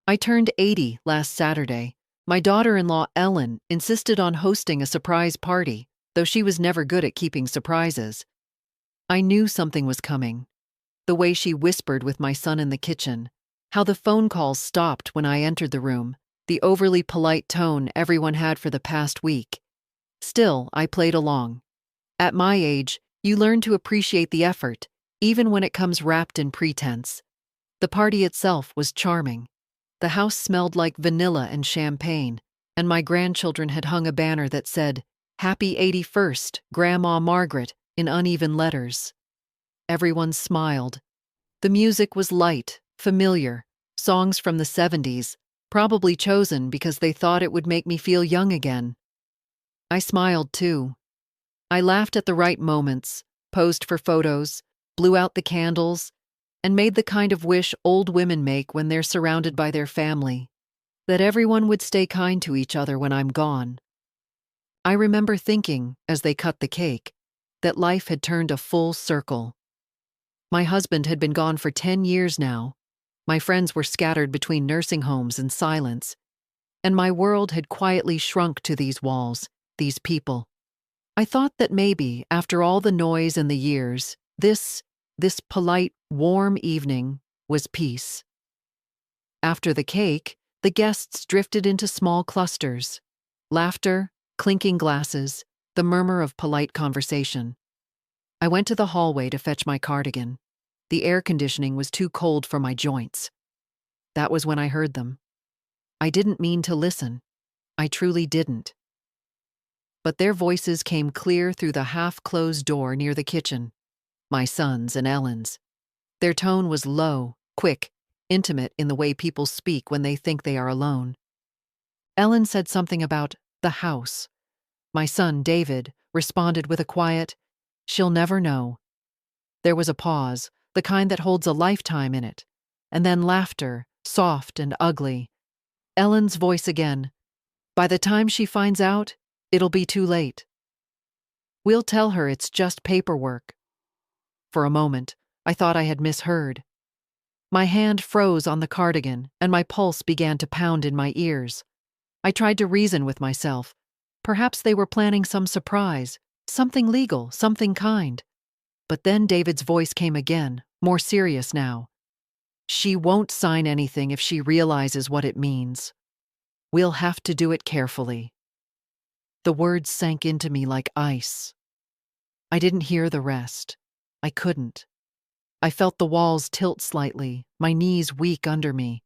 I turned 80 last Saturday. My daughter-in-law, Ellen, insisted on hosting a surprise party, though she was never good at keeping surprises. I knew something was coming. The way she whispered with my son in the kitchen, how the phone calls stopped when I entered the room, the overly polite tone everyone had for the past week. Still, I played along. At my age, you learn to appreciate the effort, even when it comes wrapped in pretense. The party itself was charming. The house smelled like vanilla and champagne, and my grandchildren had hung a banner that said, "Happy 81st, Grandma Margaret," in uneven letters. Everyone smiled. The music was light, familiar, songs from the 70s, probably chosen because they thought it would make me feel young again. I smiled too. I laughed at the right moments, posed for photos, blew out the candles, and made the kind of wish old women make when they're surrounded by their family, that everyone would stay kind to each other when I'm gone. I remember thinking, as they cut the cake, that life had turned a full circle. My husband had been gone for 10 years now. My friends were scattered between nursing homes and silence, and my world had quietly shrunk to these walls, these people. I thought that maybe, after all the noise and the years, this polite, warm evening was peace. After the cake, the guests drifted into small clusters. Laughter, clinking glasses, the murmur of polite conversation. I went to the hallway to fetch my cardigan. The air conditioning was too cold for my joints. That was when I heard them. I didn't mean to listen. I truly didn't. But their voices came clear through the half-closed door near the kitchen. My son's and Ellen's. Their tone was low, quick, intimate in the way people speak when they think they are alone. Ellen said something about the house. My son, David, responded with a quiet, "She'll never know." There was a pause, the kind that holds a lifetime in it, and then laughter, soft and ugly. Ellen's voice again, "By the time she finds out, it'll be too late. We'll tell her it's just paperwork." For a moment, I thought I had misheard. My hand froze on the cardigan, and my pulse began to pound in my ears. I tried to reason with myself. Perhaps they were planning some surprise, something legal, something kind. But then David's voice came again, more serious now. "She won't sign anything if she realizes what it means. We'll have to do it carefully." The words sank into me like ice. I didn't hear the rest. I couldn't. I felt the walls tilt slightly, my knees weak under me.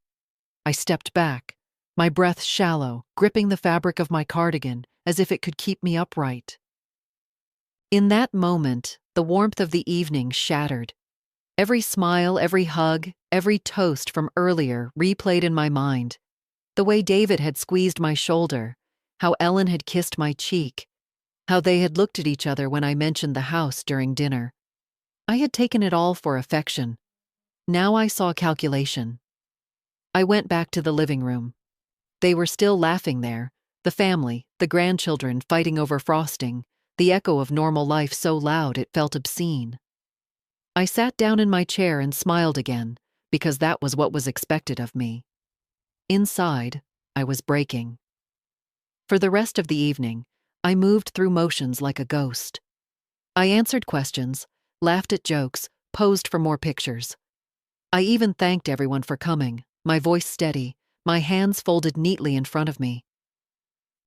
I stepped back, my breath shallow, gripping the fabric of my cardigan as if it could keep me upright. In that moment, the warmth of the evening shattered. Every smile, every hug, every toast from earlier replayed in my mind. The way David had squeezed my shoulder, how Ellen had kissed my cheek, how they had looked at each other when I mentioned the house during dinner. I had taken it all for affection. Now I saw calculation. I went back to the living room. They were still laughing there, the family, the grandchildren fighting over frosting, the echo of normal life so loud it felt obscene. I sat down in my chair and smiled again, because that was what was expected of me. Inside, I was breaking. For the rest of the evening, I moved through motions like a ghost. I answered questions, laughed at jokes, posed for more pictures. I even thanked everyone for coming, my voice steady, my hands folded neatly in front of me.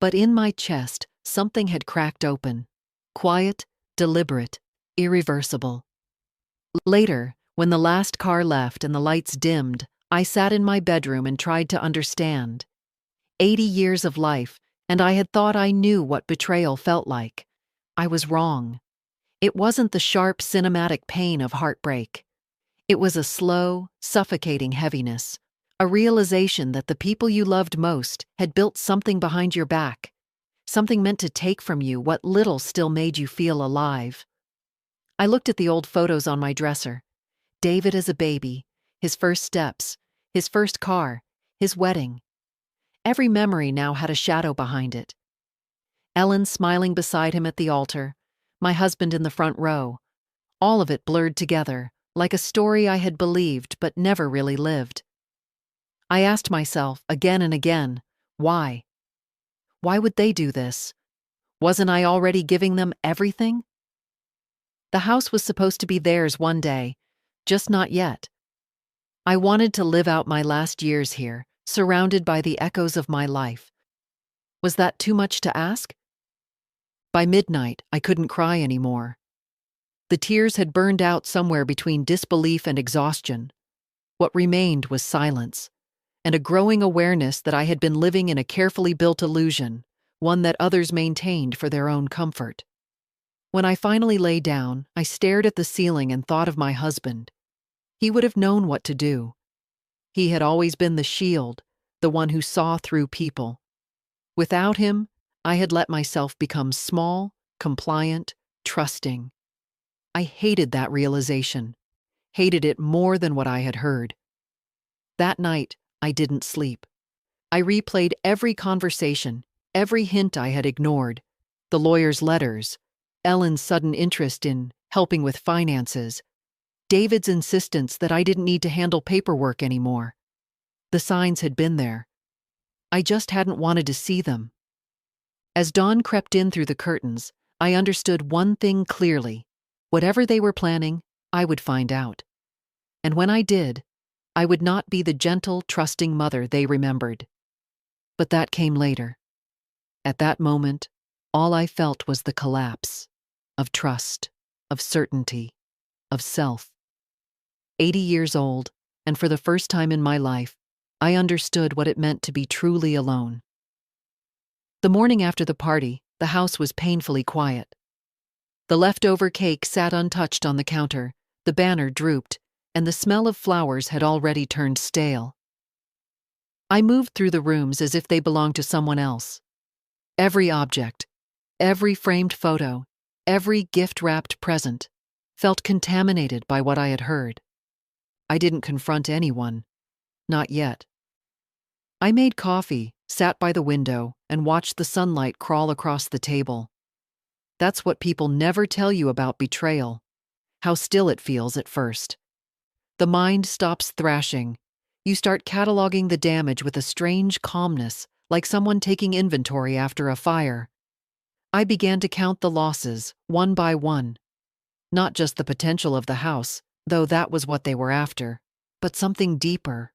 But in my chest, something had cracked open. Quiet, deliberate, irreversible. Later, when the last car left and the lights dimmed, I sat in my bedroom and tried to understand. 80 years of life, and I had thought I knew what betrayal felt like. I was wrong. It wasn't the sharp cinematic pain of heartbreak. It was a slow, suffocating heaviness, a realization that the people you loved most had built something behind your back, something meant to take from you what little still made you feel alive. I looked at the old photos on my dresser. David as a baby, his first steps, his first car, his wedding. Every memory now had a shadow behind it. Ellen smiling beside him at the altar, my husband in the front row. All of it blurred together, like a story I had believed but never really lived. I asked myself again and again, why? Why would they do this? Wasn't I already giving them everything? The house was supposed to be theirs one day, just not yet. I wanted to live out my last years here, surrounded by the echoes of my life. Was that too much to ask? By midnight, I couldn't cry anymore. The tears had burned out somewhere between disbelief and exhaustion. What remained was silence, and a growing awareness that I had been living in a carefully built illusion, one that others maintained for their own comfort. When I finally lay down, I stared at the ceiling and thought of my husband. He would have known what to do. He had always been the shield, the one who saw through people. Without him, I had let myself become small, compliant, trusting. I hated that realization, hated it more than what I had heard. That night, I didn't sleep. I replayed every conversation, every hint I had ignored, the lawyer's letters, Ellen's sudden interest in helping with finances, David's insistence that I didn't need to handle paperwork anymore. The signs had been there. I just hadn't wanted to see them. As dawn crept in through the curtains, I understood one thing clearly. Whatever they were planning, I would find out. And when I did, I would not be the gentle, trusting mother they remembered. But that came later. At that moment, all I felt was the collapse of trust, of certainty, of self. 80 years old, and for the first time in my life, I understood what it meant to be truly alone. The morning after the party, the house was painfully quiet. The leftover cake sat untouched on the counter, the banner drooped, and the smell of flowers had already turned stale. I moved through the rooms as if they belonged to someone else. Every object, every framed photo, every gift-wrapped present felt contaminated by what I had heard. I didn't confront anyone. Not yet. I made coffee, sat by the window, and watched the sunlight crawl across the table. That's what people never tell you about betrayal, how still it feels at first. The mind stops thrashing. You start cataloging the damage with a strange calmness, like someone taking inventory after a fire. I began to count the losses, one by one. Not just the potential of the house, though that was what they were after, but something deeper.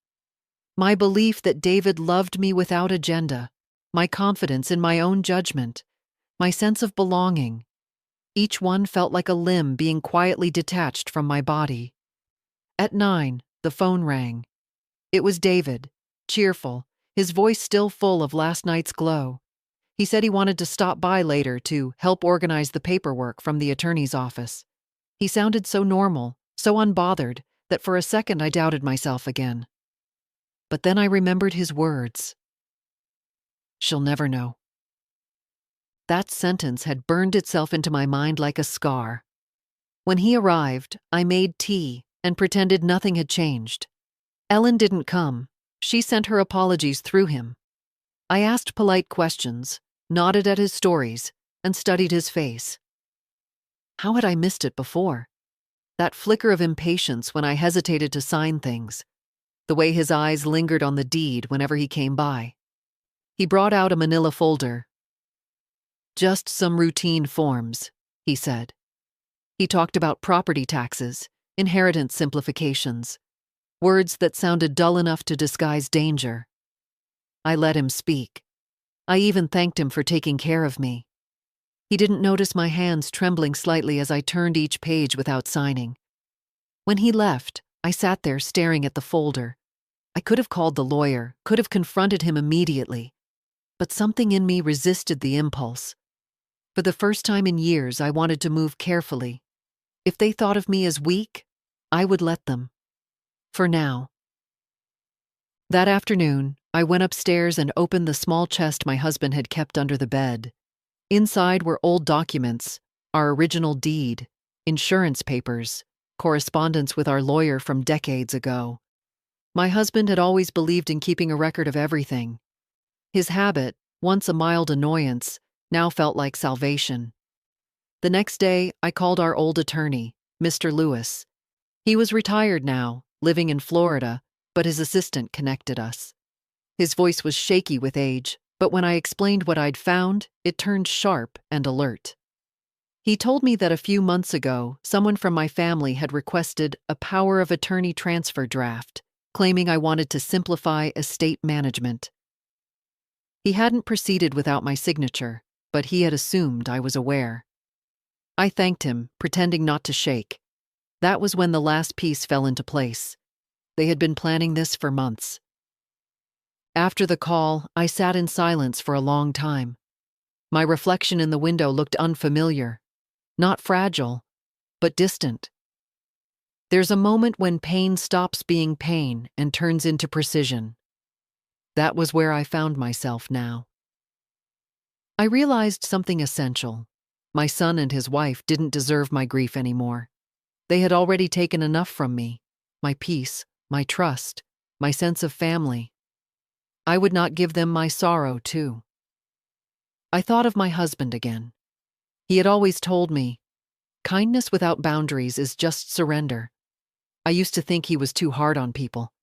My belief that David loved me without agenda, my confidence in my own judgment, my sense of belonging. Each one felt like a limb being quietly detached from my body. At 9, the phone rang. It was David, cheerful, his voice still full of last night's glow. He said he wanted to stop by later to help organize the paperwork from the attorney's office. He sounded so normal, so unbothered, that for a second I doubted myself again. But then I remembered his words. She'll never know. That sentence had burned itself into my mind like a scar. When he arrived, I made tea and pretended nothing had changed. Ellen didn't come. She sent her apologies through him. I asked polite questions, nodded at his stories, and studied his face. How had I missed it before? That flicker of impatience when I hesitated to sign things. The way his eyes lingered on the deed whenever he came by. He brought out a manila folder. Just some routine forms, he said. He talked about property taxes, inheritance simplifications, words that sounded dull enough to disguise danger. I let him speak. I even thanked him for taking care of me. He didn't notice my hands trembling slightly as I turned each page without signing. When he left, I sat there staring at the folder. I could have called the lawyer, could have confronted him immediately, but something in me resisted the impulse. For the first time in years, I wanted to move carefully. If they thought of me as weak, I would let them. For now. That afternoon, I went upstairs and opened the small chest my husband had kept under the bed. Inside were old documents, our original deed, insurance papers, correspondence with our lawyer from decades ago. My husband had always believed in keeping a record of everything. His habit, once a mild annoyance, now felt like salvation. The next day, I called our old attorney, Mr. Lewis. He was retired now, living in Florida, but his assistant connected us. His voice was shaky with age, but when I explained what I'd found, it turned sharp and alert. He told me that a few months ago, someone from my family had requested a power of attorney transfer draft, claiming I wanted to simplify estate management. He hadn't proceeded without my signature, but he had assumed I was aware. I thanked him, pretending not to shake. That was when the last piece fell into place. They had been planning this for months. After the call, I sat in silence for a long time. My reflection in the window looked unfamiliar, not fragile, but distant. There's a moment when pain stops being pain and turns into precision. That was where I found myself now. I realized something essential. My son and his wife didn't deserve my grief anymore. They had already taken enough from me, my peace, my trust, my sense of family. I would not give them my sorrow, too. I thought of my husband again. He had always told me, kindness without boundaries is just surrender. I used to think he was too hard on people.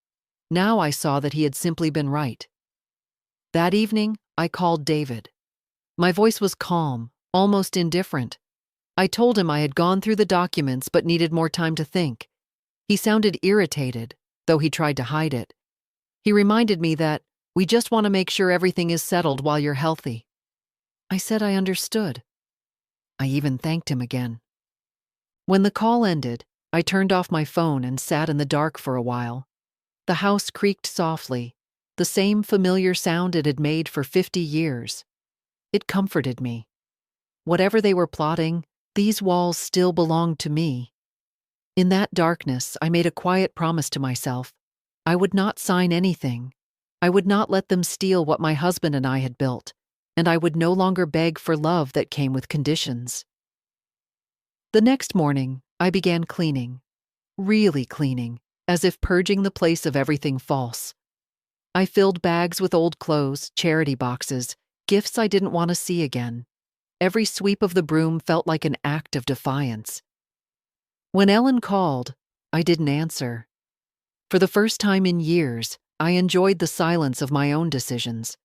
Now I saw that he had simply been right. That evening, I called David. My voice was calm, almost indifferent. I told him I had gone through the documents but needed more time to think. He sounded irritated, though he tried to hide it. He reminded me that we just want to make sure everything is settled while you're healthy. I said I understood. I even thanked him again. When the call ended, I turned off my phone and sat in the dark for a while. The house creaked softly, the same familiar sound it had made for 50 years. It comforted me. Whatever they were plotting, these walls still belonged to me. In that darkness, I made a quiet promise to myself. I would not sign anything. I would not let them steal what my husband and I had built, and I would no longer beg for love that came with conditions. The next morning, I began cleaning. Really cleaning, as if purging the place of everything false. I filled bags with old clothes, charity boxes, gifts I didn't want to see again. Every sweep of the broom felt like an act of defiance. When Ellen called, I didn't answer. For the first time in years, I enjoyed the silence of my own decisions.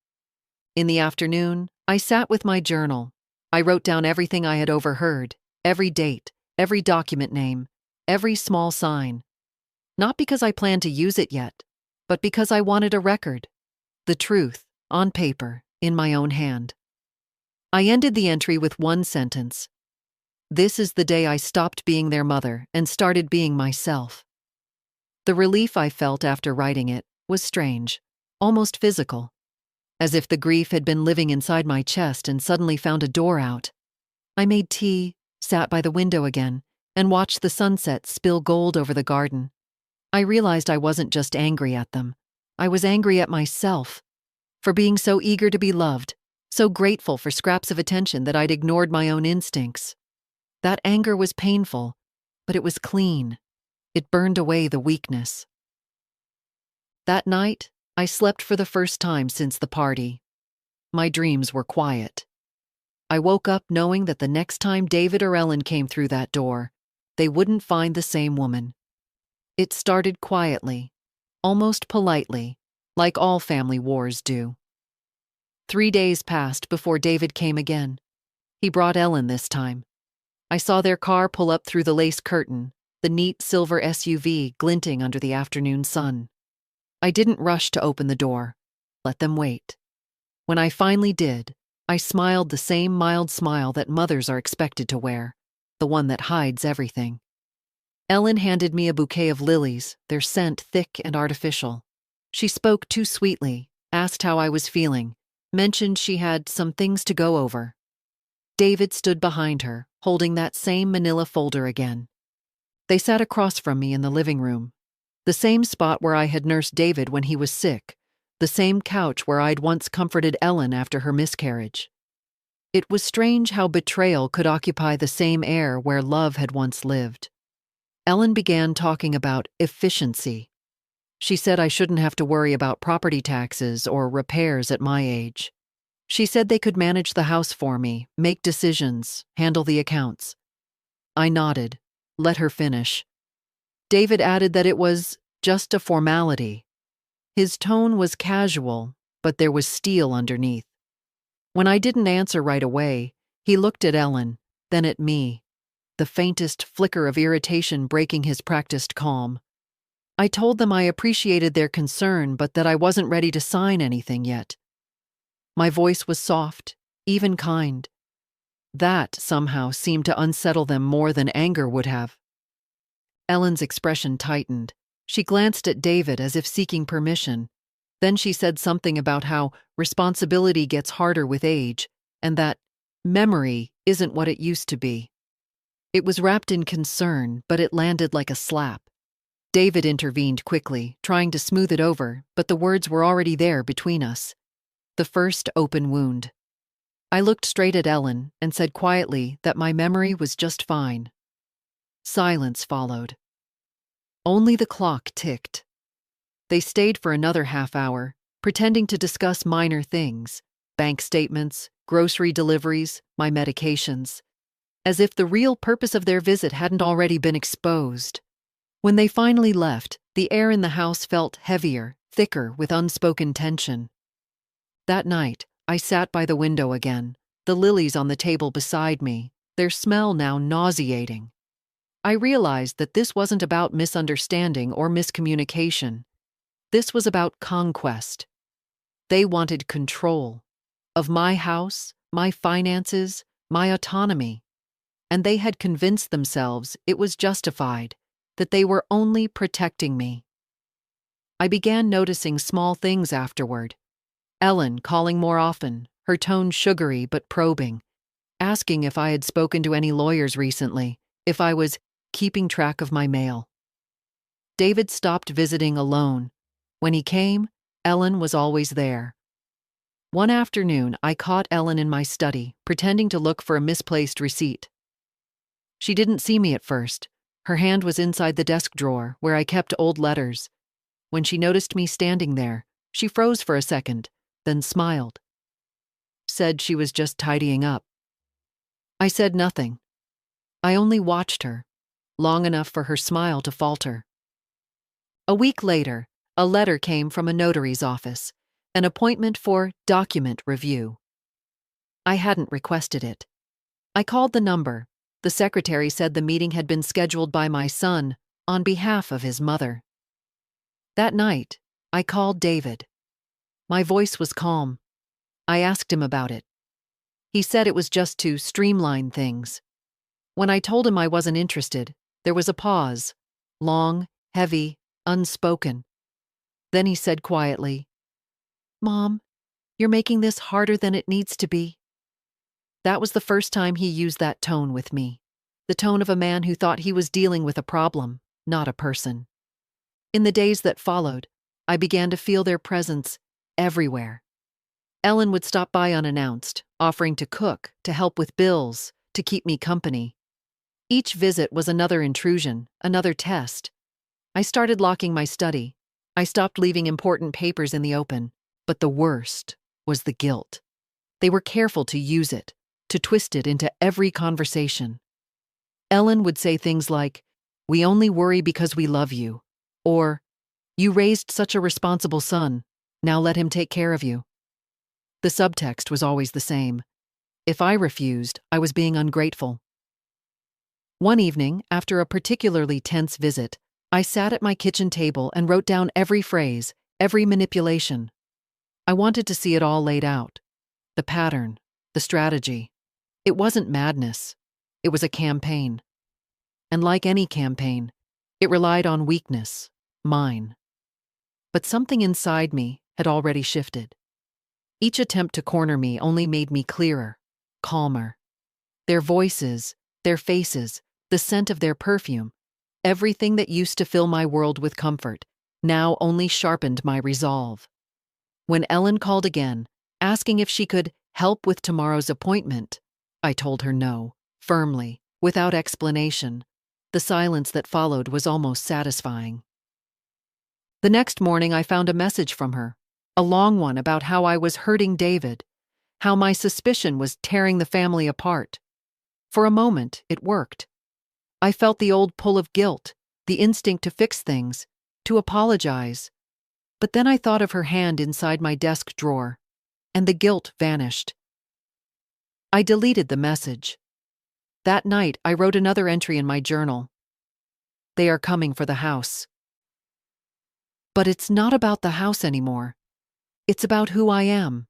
In the afternoon, I sat with my journal. I wrote down everything I had overheard, every date, every document name, every small sign. Not because I planned to use it yet, but because I wanted a record. The truth, on paper, in my own hand. I ended the entry with one sentence. This is the day I stopped being their mother and started being myself. The relief I felt after writing it was strange, almost physical, as if the grief had been living inside my chest and suddenly found a door out. I made tea, sat by the window again, and watched the sunset spill gold over the garden. I realized I wasn't just angry at them. I was angry at myself, for being so eager to be loved, so grateful for scraps of attention that I'd ignored my own instincts. That anger was painful, but it was clean. It burned away the weakness. That night, I slept for the first time since the party. My dreams were quiet. I woke up knowing that the next time David or Ellen came through that door, they wouldn't find the same woman. It started quietly, almost politely, like all family wars do. 3 days passed before David came again. He brought Ellen this time. I saw their car pull up through the lace curtain, the neat silver SUV glinting under the afternoon sun. I didn't rush to open the door. Let them wait. When I finally did, I smiled the same mild smile that mothers are expected to wear, the one that hides everything. Ellen handed me a bouquet of lilies, their scent thick and artificial. She spoke too sweetly, asked how I was feeling, mentioned she had some things to go over. David stood behind her, holding that same manila folder again. They sat across from me in the living room, the same spot where I had nursed David when he was sick, the same couch where I'd once comforted Ellen after her miscarriage. It was strange how betrayal could occupy the same air where love had once lived. Ellen began talking about efficiency. She said I shouldn't have to worry about property taxes or repairs at my age. She said they could manage the house for me, make decisions, handle the accounts. I nodded, let her finish. David added that it was just a formality, His tone was casual, but there was steel underneath. When I didn't answer right away, he looked at Ellen, then at me, the faintest flicker of irritation breaking his practiced calm. I told them I appreciated their concern, but that I wasn't ready to sign anything yet. My voice was soft, even kind. That somehow seemed to unsettle them more than anger would have. Ellen's expression tightened. She glanced at David as if seeking permission. Then she said something about how responsibility gets harder with age, and that memory isn't what it used to be. It was wrapped in concern, but it landed like a slap. David intervened quickly, trying to smooth it over, but the words were already there between us. The first open wound. I looked straight at Ellen and said quietly that my memory was just fine. Silence followed. Only the clock ticked. They stayed for another half hour, pretending to discuss minor things, bank statements, grocery deliveries, my medications, as if the real purpose of their visit hadn't already been exposed. When they finally left, the air in the house felt heavier, thicker with unspoken tension. That night, I sat by the window again, the lilies on the table beside me, their smell now nauseating. I realized that this wasn't about misunderstanding or miscommunication. This was about conquest. They wanted control of my house, my finances, my autonomy. And they had convinced themselves it was justified, that they were only protecting me. I began noticing small things afterward. Ellen calling more often, her tone sugary but probing, asking if I had spoken to any lawyers recently, if I was keeping track of my mail. David stopped visiting alone. When he came, Ellen was always there. One afternoon, I caught Ellen in my study, pretending to look for a misplaced receipt. She didn't see me at first. Her hand was inside the desk drawer, where I kept old letters. When she noticed me standing there, she froze for a second, then smiled. Said she was just tidying up. I said nothing. I only watched her, long enough for her smile to falter. A week later, a letter came from a notary's office, an appointment for document review. I hadn't requested it. I called the number. The secretary said the meeting had been scheduled by my son on behalf of his mother. That night, I called David. My voice was calm. I asked him about it. He said it was just to streamline things. When I told him I wasn't interested, there was a pause, long, heavy, unspoken. Then he said quietly, "Mom, you're making this harder than it needs to be." That was the first time he used that tone with me, the tone of a man who thought he was dealing with a problem, not a person. In the days that followed, I began to feel their presence everywhere. Ellen would stop by unannounced, offering to cook, to help with bills, to keep me company. Each visit was another intrusion, another test. I started locking my study. I stopped leaving important papers in the open. But the worst was the guilt. They were careful to use it, to twist it into every conversation. Ellen would say things like, "We only worry because we love you," or, "You raised such a responsible son, now let him take care of you." The subtext was always the same. If I refused, I was being ungrateful. One evening, after a particularly tense visit, I sat at my kitchen table and wrote down every phrase, every manipulation. I wanted to see it all laid out. The pattern, the strategy. It wasn't madness. It was a campaign. And like any campaign, it relied on weakness, mine. But something inside me had already shifted. Each attempt to corner me only made me clearer, calmer. Their voices, their faces, the scent of their perfume, everything that used to fill my world with comfort, now only sharpened my resolve. When Ellen called again, asking if she could help with tomorrow's appointment, I told her no, firmly, without explanation. The silence that followed was almost satisfying. The next morning I found a message from her, a long one about how I was hurting David, how my suspicion was tearing the family apart. For a moment, it worked. I felt the old pull of guilt, the instinct to fix things, to apologize. But then I thought of her hand inside my desk drawer, and the guilt vanished. I deleted the message. That night, I wrote another entry in my journal. They are coming for the house. But it's not about the house anymore. It's about who I am.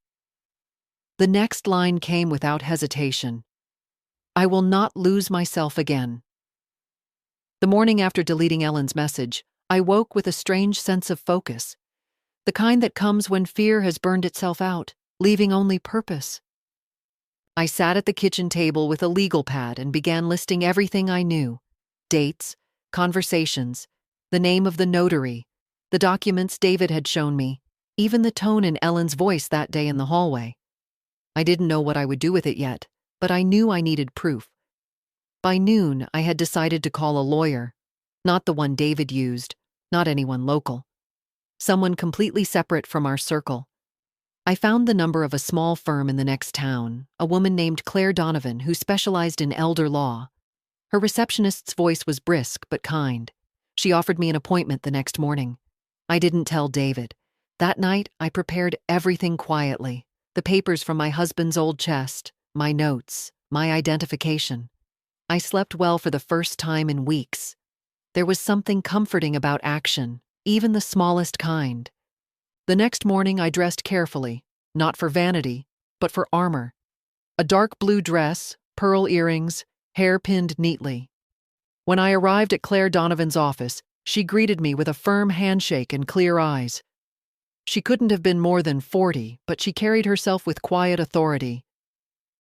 The next line came without hesitation. I will not lose myself again. The morning after deleting Ellen's message, I woke with a strange sense of focus, the kind that comes when fear has burned itself out, leaving only purpose. I sat at the kitchen table with a legal pad and began listing everything I knew: dates, conversations, the name of the notary, the documents David had shown me, even the tone in Ellen's voice that day in the hallway. I didn't know what I would do with it yet, but I knew I needed proof. By noon, I had decided to call a lawyer, not the one David used, not anyone local. Someone completely separate from our circle. I found the number of a small firm in the next town, a woman named Claire Donovan who specialized in elder law. Her receptionist's voice was brisk but kind. She offered me an appointment the next morning. I didn't tell David. That night, I prepared everything quietly: the papers from my husband's old chest, my notes, my identification. I slept well for the first time in weeks. There was something comforting about action, even the smallest kind. The next morning I dressed carefully, not for vanity, but for armor. A dark blue dress, pearl earrings, hair pinned neatly. When I arrived at Claire Donovan's office, she greeted me with a firm handshake and clear eyes. She couldn't have been more than 40, but she carried herself with quiet authority.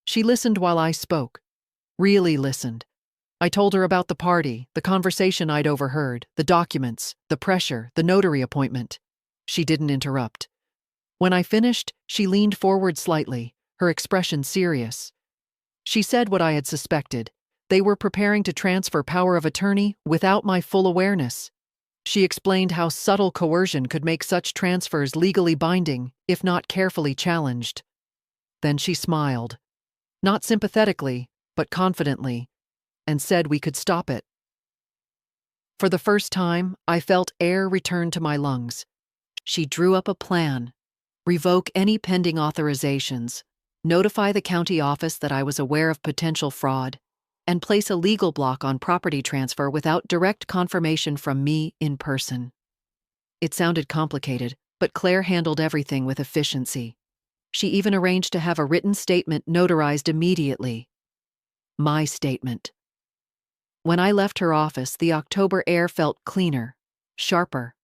She listened while I spoke. Really listened. I told her about the party, the conversation I'd overheard, the documents, the pressure, the notary appointment. She didn't interrupt. When I finished, she leaned forward slightly, her expression serious. She said what I had suspected. They were preparing to transfer power of attorney without my full awareness. She explained how subtle coercion could make such transfers legally binding, if not carefully challenged. Then she smiled. Not sympathetically, but confidently, and said we could stop it. For the first time, I felt air return to my lungs. She drew up a plan: revoke any pending authorizations, notify the county office that I was aware of potential fraud, and place a legal block on property transfer without direct confirmation from me in person. It sounded complicated, but Claire handled everything with efficiency. She even arranged to have a written statement notarized immediately. My statement. When I left her office, the October air felt cleaner, sharper.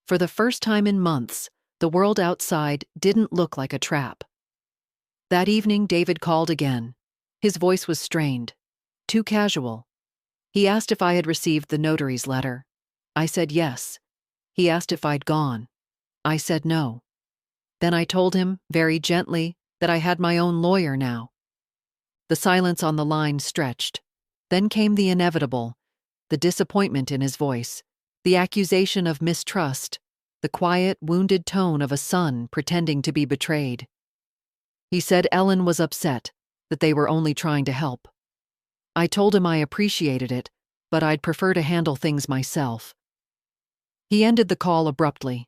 For the first time in months, the world outside didn't look like a trap. That evening, David called again. His voice was strained, too casual. He asked if I had received the notary's letter. I said yes. He asked if I'd gone. I said no. Then I told him, very gently, that I had my own lawyer now. The silence on the line stretched. Then came the inevitable, the disappointment in his voice, the accusation of mistrust, the quiet, wounded tone of a son pretending to be betrayed. He said Ellen was upset, that they were only trying to help. I told him I appreciated it, but I'd prefer to handle things myself. He ended the call abruptly.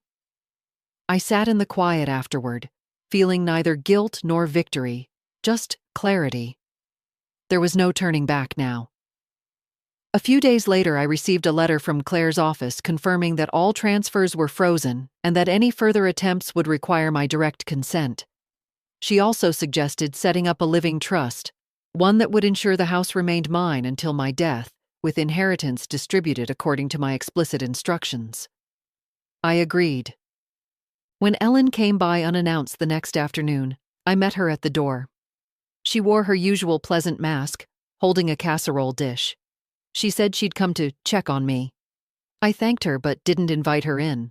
I sat in the quiet afterward, feeling neither guilt nor victory, just clarity. There was no turning back now. A few days later, I received a letter from Claire's office confirming that all transfers were frozen and that any further attempts would require my direct consent. She also suggested setting up a living trust, one that would ensure the house remained mine until my death, with inheritance distributed according to my explicit instructions. I agreed. When Ellen came by unannounced the next afternoon, I met her at the door. She wore her usual pleasant mask, holding a casserole dish. She said she'd come to check on me. I thanked her but didn't invite her in.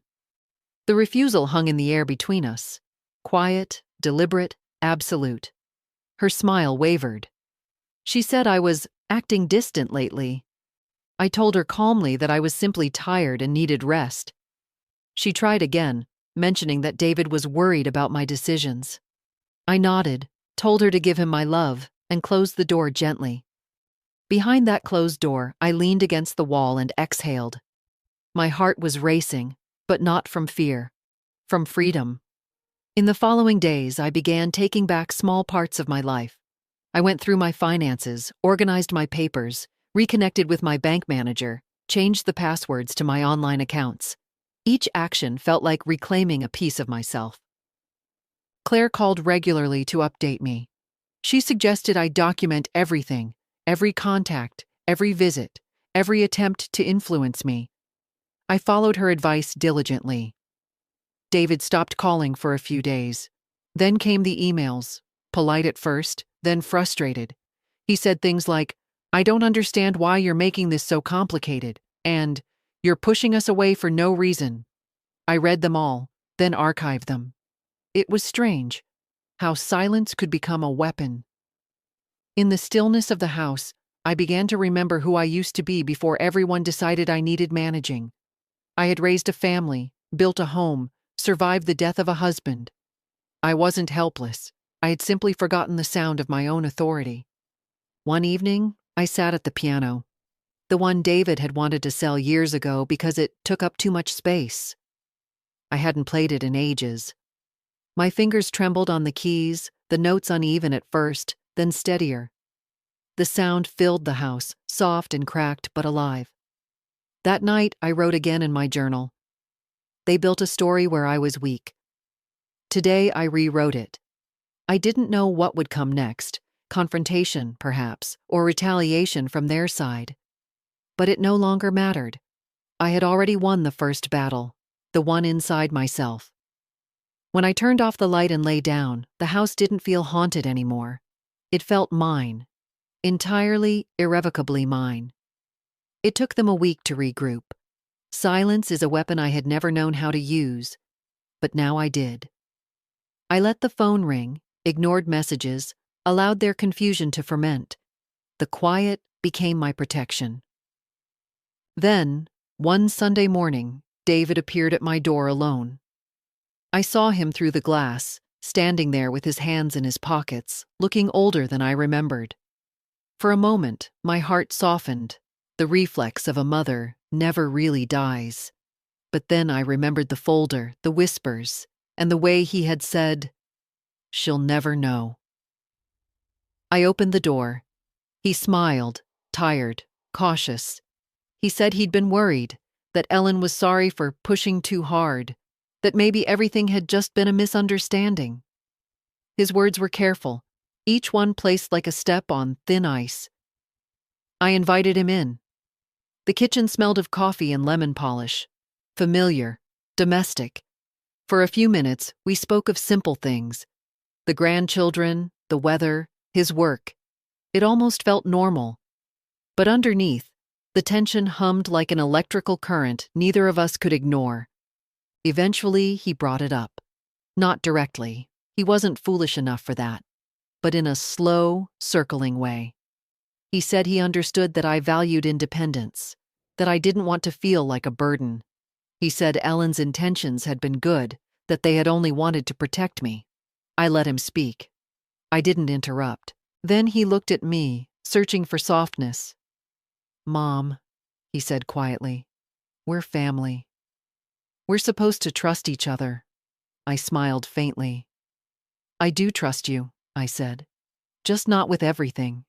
The refusal hung in the air between us. Quiet, deliberate, absolute. Her smile wavered. She said I was acting distant lately. I told her calmly that I was simply tired and needed rest. She tried again, mentioning that David was worried about my decisions. I nodded, told her to give him my love, and closed the door gently. Behind that closed door, I leaned against the wall and exhaled. My heart was racing, but not from fear. from freedom. In the following days, I began taking back small parts of my life. I went through my finances, organized my papers, reconnected with my bank manager, changed the passwords to my online accounts. Each action felt like reclaiming a piece of myself. Claire called regularly to update me. She suggested I document everything, every contact, every visit, every attempt to influence me. I followed her advice diligently. David stopped calling for a few days. Then came the emails, polite at first, then frustrated. He said things like, "I don't understand why you're making this so complicated," and "You're pushing us away for no reason." I read them all, then archived them. It was strange how silence could become a weapon. In the stillness of the house, I began to remember who I used to be before everyone decided I needed managing. I had raised a family, built a home, survived the death of a husband. I wasn't helpless. I had simply forgotten the sound of my own authority. One evening, I sat at the piano, the one David had wanted to sell years ago because it took up too much space. I hadn't played it in ages. My fingers trembled on the keys, the notes uneven at first, then steadier. The sound filled the house, soft and cracked but alive. That night, I wrote again in my journal. They built a story where I was weak. Today, I rewrote it. I didn't know what would come next, confrontation, perhaps, or retaliation from their side. But it no longer mattered. I had already won the first battle, the one inside myself. When I turned off the light and lay down, the house didn't feel haunted anymore. It felt mine, entirely, irrevocably mine. It took them a week to regroup. Silence is a weapon I had never known how to use, but now I did. I let the phone ring, ignored messages, allowed their confusion to ferment. The quiet became my protection. Then, one Sunday morning, David appeared at my door alone. I saw him through the glass, standing there with his hands in his pockets, looking older than I remembered. For a moment, my heart softened. The reflex of a mother never really dies. But then I remembered the folder, the whispers, and the way he had said, "She'll never know." I opened the door. He smiled, tired, cautious. He said he'd been worried, that Ellen was sorry for pushing too hard, that maybe everything had just been a misunderstanding. His words were careful, each one placed like a step on thin ice. I invited him in. The kitchen smelled of coffee and lemon polish. Familiar, domestic. For a few minutes, we spoke of simple things. The grandchildren, the weather, his work. It almost felt normal. But underneath, the tension hummed like an electrical current neither of us could ignore. Eventually, he brought it up. Not directly. He wasn't foolish enough for that. But in a slow, circling way. He said he understood that I valued independence, that I didn't want to feel like a burden. He said Ellen's intentions had been good, that they had only wanted to protect me. I let him speak. I didn't interrupt. Then he looked at me, searching for softness. "Mom," he said quietly, "we're family. We're supposed to trust each other." I smiled faintly. "I do trust you," I said, "just not with everything."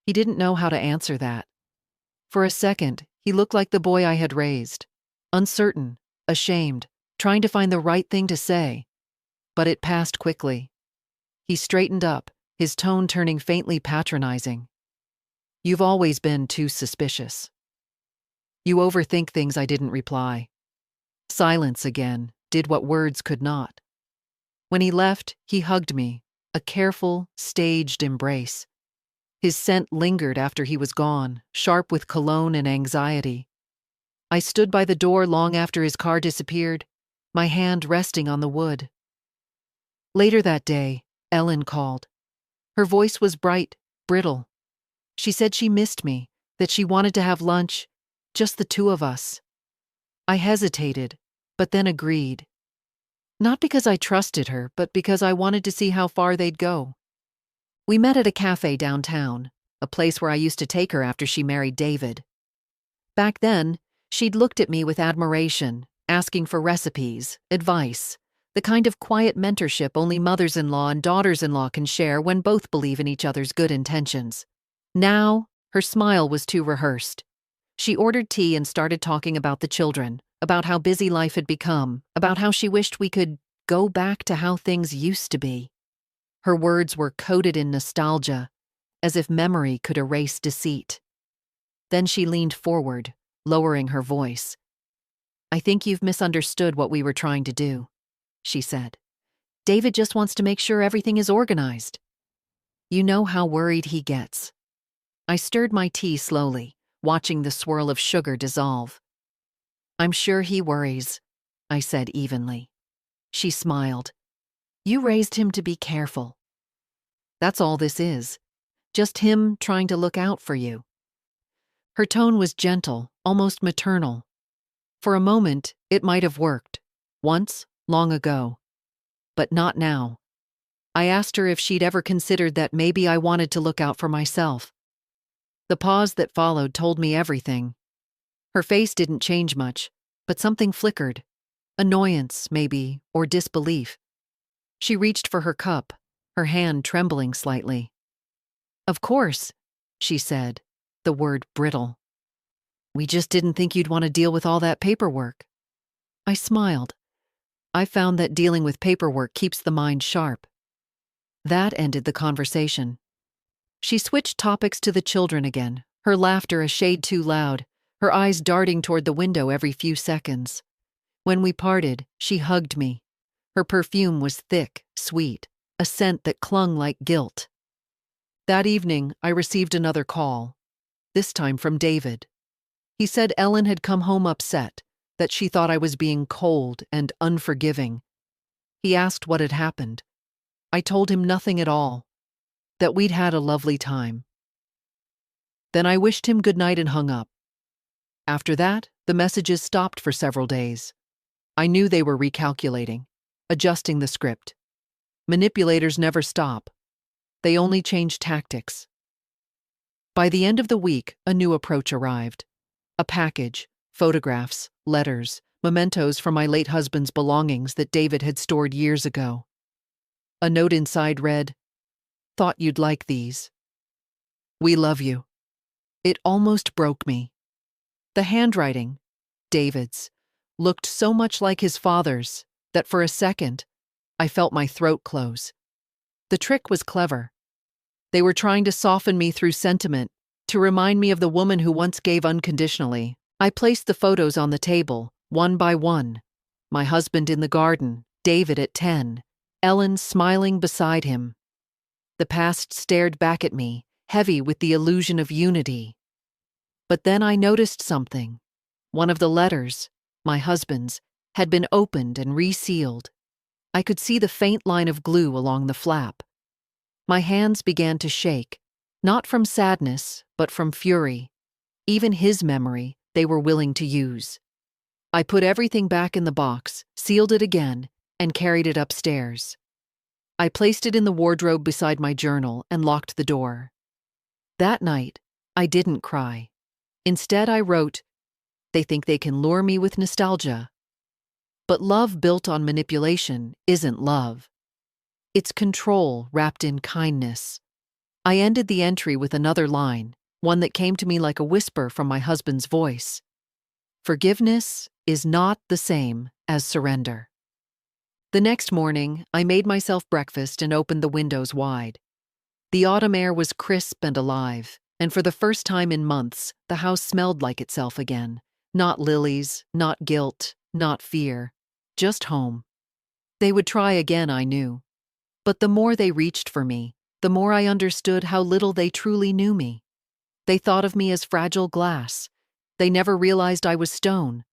He didn't know how to answer that. For a second, he looked like the boy I had raised, uncertain, ashamed, trying to find the right thing to say. But it passed quickly. He straightened up, his tone turning faintly patronizing. "You've always been too suspicious. You overthink things." I didn't reply. Silence again did what words could not. When he left, he hugged me, a careful, staged embrace. His scent lingered after he was gone, sharp with cologne and anxiety. I stood by the door long after his car disappeared, my hand resting on the wood. Later that day, Ellen called. Her voice was bright, brittle. She said she missed me, that she wanted to have lunch, just the two of us. I hesitated, but then agreed. Not because I trusted her, but because I wanted to see how far they'd go. We met at a cafe downtown, a place where I used to take her after she married David. Back then, she'd looked at me with admiration, asking for recipes, advice, the kind of quiet mentorship only mothers-in-law and daughters-in-law can share when both believe in each other's good intentions. Now, her smile was too rehearsed. She ordered tea and started talking about the children, about how busy life had become, about how she wished we could go back to how things used to be. Her words were coated in nostalgia, as if memory could erase deceit. Then she leaned forward, lowering her voice. "I think you've misunderstood what we were trying to do," she said. "David just wants to make sure everything is organized. You know how worried he gets." I stirred my tea slowly, watching the swirl of sugar dissolve. "I'm sure he worries," I said evenly. She smiled. "You raised him to be careful. That's all this is. Just him trying to look out for you." Her tone was gentle, almost maternal. For a moment, it might have worked. Once, long ago. But not now. I asked her if she'd ever considered that maybe I wanted to look out for myself. The pause that followed told me everything. Her face didn't change much, but something flickered. Annoyance, maybe, or disbelief. She reached for her cup, her hand trembling slightly. "Of course," she said, the word brittle. "We just didn't think you'd want to deal with all that paperwork." I smiled. I found that dealing with paperwork keeps the mind sharp. That ended the conversation. She switched topics to the children again, her laughter a shade too loud, her eyes darting toward the window every few seconds. When we parted, she hugged me. Her perfume was thick, sweet, a scent that clung like guilt. That evening, I received another call, this time from David. He said Ellen had come home upset, that she thought I was being cold and unforgiving. He asked what had happened. I told him nothing at all, that we'd had a lovely time. Then I wished him good night and hung up. After that, the messages stopped for several days. I knew they were recalculating, adjusting the script. Manipulators never stop. They only change tactics. By the end of the week, a new approach arrived. A package, photographs, letters, mementos from my late husband's belongings that David had stored years ago. A note inside read, "Thought you'd like these. We love you." It almost broke me. The handwriting, David's, looked so much like his father's that for a second, I felt my throat close. The trick was clever. They were trying to soften me through sentiment, to remind me of the woman who once gave unconditionally. I placed the photos on the table, one by one. My husband in the garden, David at 10, Ellen smiling beside him. The past stared back at me, heavy with the illusion of unity. But then I noticed something. One of the letters, my husband's, had been opened and resealed. I could see the faint line of glue along the flap. My hands began to shake, not from sadness, but from fury. Even his memory, they were willing to use. I put everything back in the box, sealed it again, and carried it upstairs. I placed it in the wardrobe beside my journal and locked the door. That night, I didn't cry. Instead, I wrote, "They think they can lure me with nostalgia. But love built on manipulation isn't love. It's control wrapped in kindness." I ended the entry with another line, one that came to me like a whisper from my husband's voice. "Forgiveness is not the same as surrender." The next morning, I made myself breakfast and opened the windows wide. The autumn air was crisp and alive, and for the first time in months, the house smelled like itself again. Not lilies, not guilt, not fear, just home. They would try again, I knew. But the more they reached for me, the more I understood how little they truly knew me. They thought of me as fragile glass. They never realized I was stone.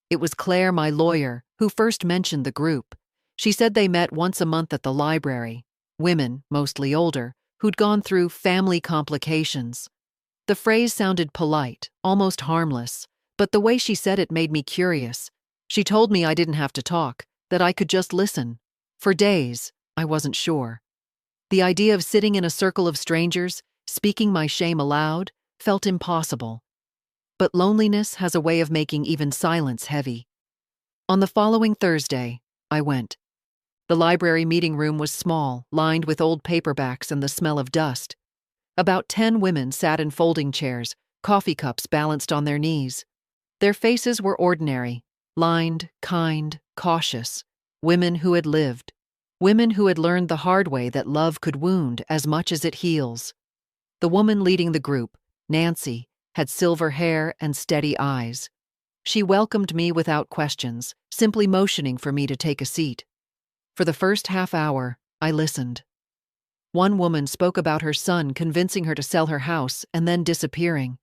It was Claire, my lawyer, who first mentioned the group. She said they met once a month at the library. Women, mostly older, who'd gone through family complications. The phrase sounded polite, almost harmless, but the way she said it made me curious. She told me I didn't have to talk, that I could just listen. For days, I wasn't sure. The idea of sitting in a circle of strangers, speaking my shame aloud, felt impossible. But loneliness has a way of making even silence heavy. On the following Thursday, I went. The library meeting room was small, lined with old paperbacks and the smell of dust. About 10 women sat in folding chairs, coffee cups balanced on their knees. Their faces were ordinary, lined, kind, cautious. Women who had lived. Women who had learned the hard way that love could wound as much as it heals. The woman leading the group, Nancy, had silver hair and steady eyes. She welcomed me without questions, simply motioning for me to take a seat. For the first half hour, I listened. One woman spoke about her son convincing her to sell her house and then disappearing.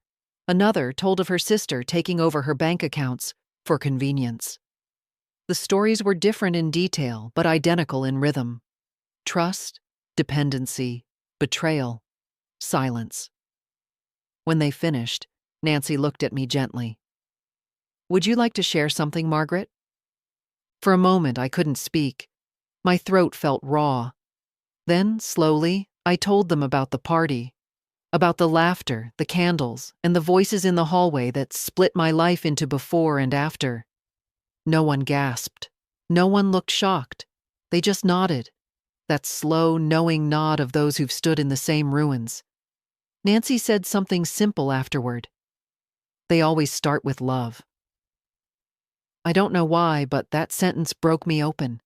Another told of her sister taking over her bank accounts for convenience. The stories were different in detail, but identical in rhythm. Trust, dependency, betrayal, silence. When they finished, Nancy looked at me gently. "Would you like to share something, Margaret?" For a moment, I couldn't speak. My throat felt raw. Then, slowly, I told them about the party, about the laughter, the candles, and the voices in the hallway that split my life into before and after. No one gasped. No one looked shocked. They just nodded. That slow, knowing nod of those who've stood in the same ruins. Nancy said something simple afterward. "They always start with love." I don't know why, but that sentence broke me open.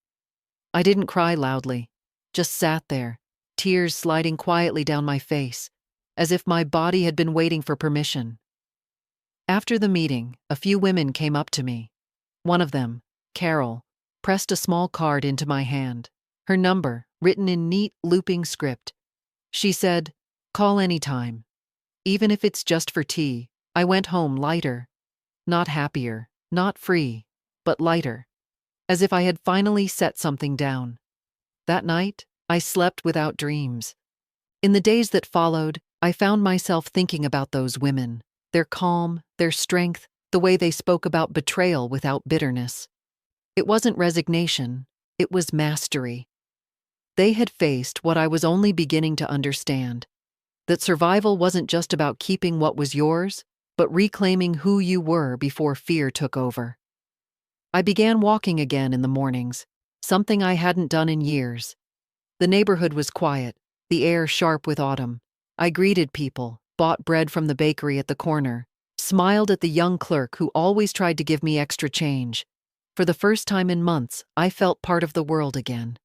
I didn't cry loudly, just sat there, tears sliding quietly down my face, as if my body had been waiting for permission. After the meeting, a few women came up to me. One of them, Carol, pressed a small card into my hand, her number written in neat, looping script. She said, "Call anytime. Even if it's just for tea." I went home lighter. Not happier, not free, but lighter, as if I had finally set something down. That night, I slept without dreams. In the days that followed, I found myself thinking about those women, their calm, their strength, the way they spoke about betrayal without bitterness. It wasn't resignation, it was mastery. They had faced what I was only beginning to understand, that survival wasn't just about keeping what was yours, but reclaiming who you were before fear took over. I began walking again in the mornings, something I hadn't done in years. The neighborhood was quiet, the air sharp with autumn. I greeted people, bought bread from the bakery at the corner, smiled at the young clerk who always tried to give me extra change. For the first time in months, I felt part of the world again.